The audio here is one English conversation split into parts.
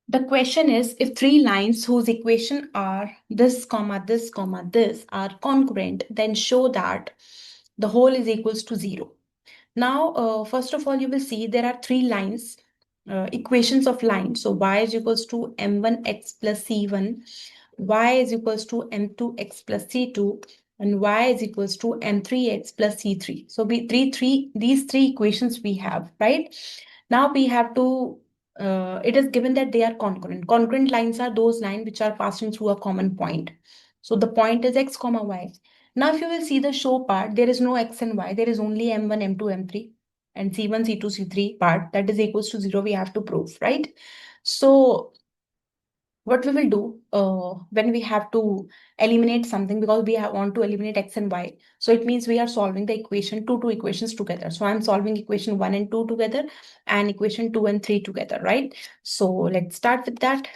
The question is, if three lines whose equation are this comma this comma this are congruent, then show that the whole is equals to 0. Now, first of all, you will see there are three lines, equations of line. So y is equals to m1x plus c1, y is equals to m2x plus c2, and y is equals to m3x plus c3. So these three equations we have, right? Now we have to, it is given that they are congruent. Congruent lines are those lines which are passing through a common point. So the point is x comma y. Now, if you will see the show part, there is no x and y. There is only m1, m2, m3, and c1, c2, c3 part that is equals to 0. We have to prove, right? So what we will do when we have to eliminate something, because we want to eliminate x and y. So it means we are solving the equation, two equations together. So I'm solving equation 1 and 2 together and equation 2 and 3 together, right? So let's start with that.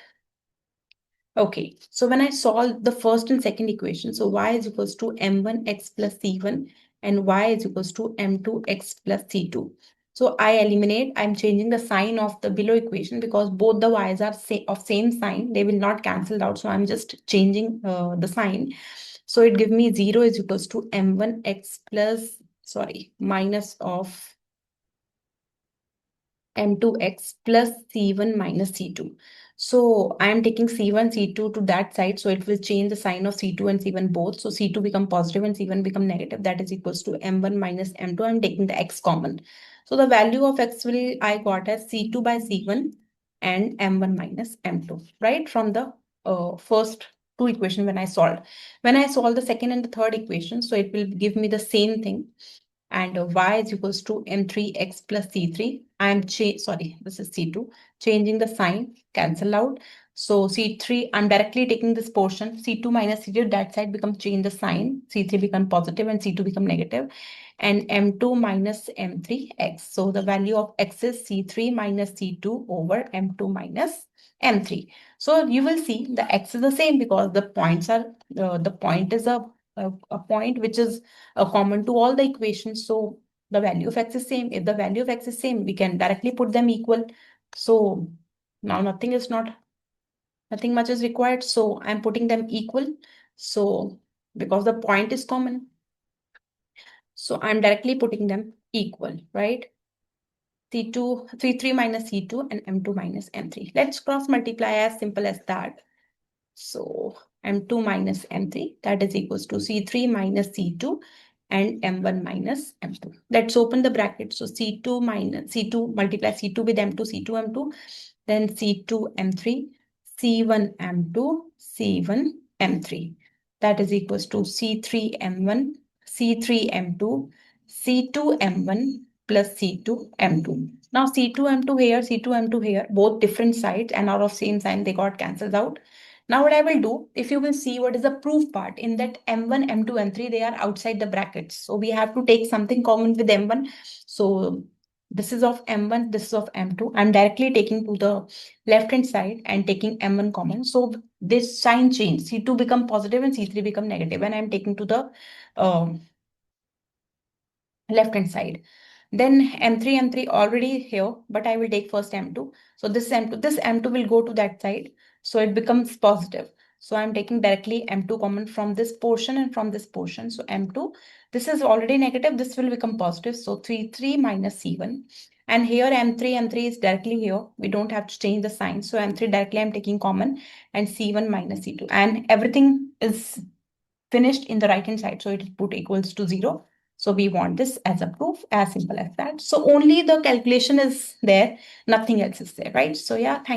Okay, so when I solve the first and second equation, so y is equals to m1x plus c1 and y is equals to m2x plus c2. So I eliminate, I'm changing the sign of the below equation because both the y's are of same sign. They will not cancel out. So I'm just changing the sign. So it gives me 0 is equals to m1x plus, sorry, minus of m2x plus c1 minus c2. So I am taking c1, c2 to that side. So it will change the sign of c2 and c1 both. So c2 become positive and c1 become negative. That is equals to m1 minus m2. I'm taking the x common. So the value of x will I got as c2 by c1 and m1 minus m2, right? From the first two equation when I solved. When I solve the second and the third equation, so it will give me the same thing. And y is equals to m3x plus c3. Sorry, this is c2. Changing the sign, cancel out. So c3, I'm directly taking this portion. c2 minus c2, that side become change the sign. c3 become positive and c2 become negative. And m2 minus m3x. So the value of x is c3 minus c2 over m2 minus m3. So you will see the x is the same because the points are, the point is a point which is common to all the equations. So the value of x is same. If the value of x is same, we can directly put them equal. So now nothing much is required. So I'm putting them equal. So because the point is common, so I'm directly putting them equal, right? C2, C3 minus C2 and M2 minus M3. Let's cross multiply as simple as that. So M2 minus M3, that is equals to C3 minus C2 and M1 minus M2. Let's open the bracket. So C2 minus C2 multiply C2 with M2, C2 M2, then C2 M3, C1 M2, C1 M3. That is equals to C3 M1, C3 M2, C2 M1 plus C2 M2. Now C2 M2 here, C2 M2 here, both different sides and are of same sign, they got cancelled out. Now what I will do, if you will see what is the proof part, in that M1, M2, M3, they are outside the brackets. So we have to take something common with M1. So this is of M1, this is of M2. I'm directly taking to the left hand side and taking M1 common. So this sign change, C2 become positive and C3 become negative, and I'm taking to the left hand side. Then M3 already here, but I will take first M2. So this M2 will go to that side. So it becomes positive. So I'm taking directly M2 common from this portion and from this portion. So M2, this is already negative. This will become positive. So 3 minus C1. And here M3 is directly here. We don't have to change the sign. So M3 directly I'm taking common and C1 minus C2. And everything is finished in the right hand side. So it is put equals to 0. So we want this as a proof, as simple as that. So only the calculation is there, nothing else is there, right? So yeah, thank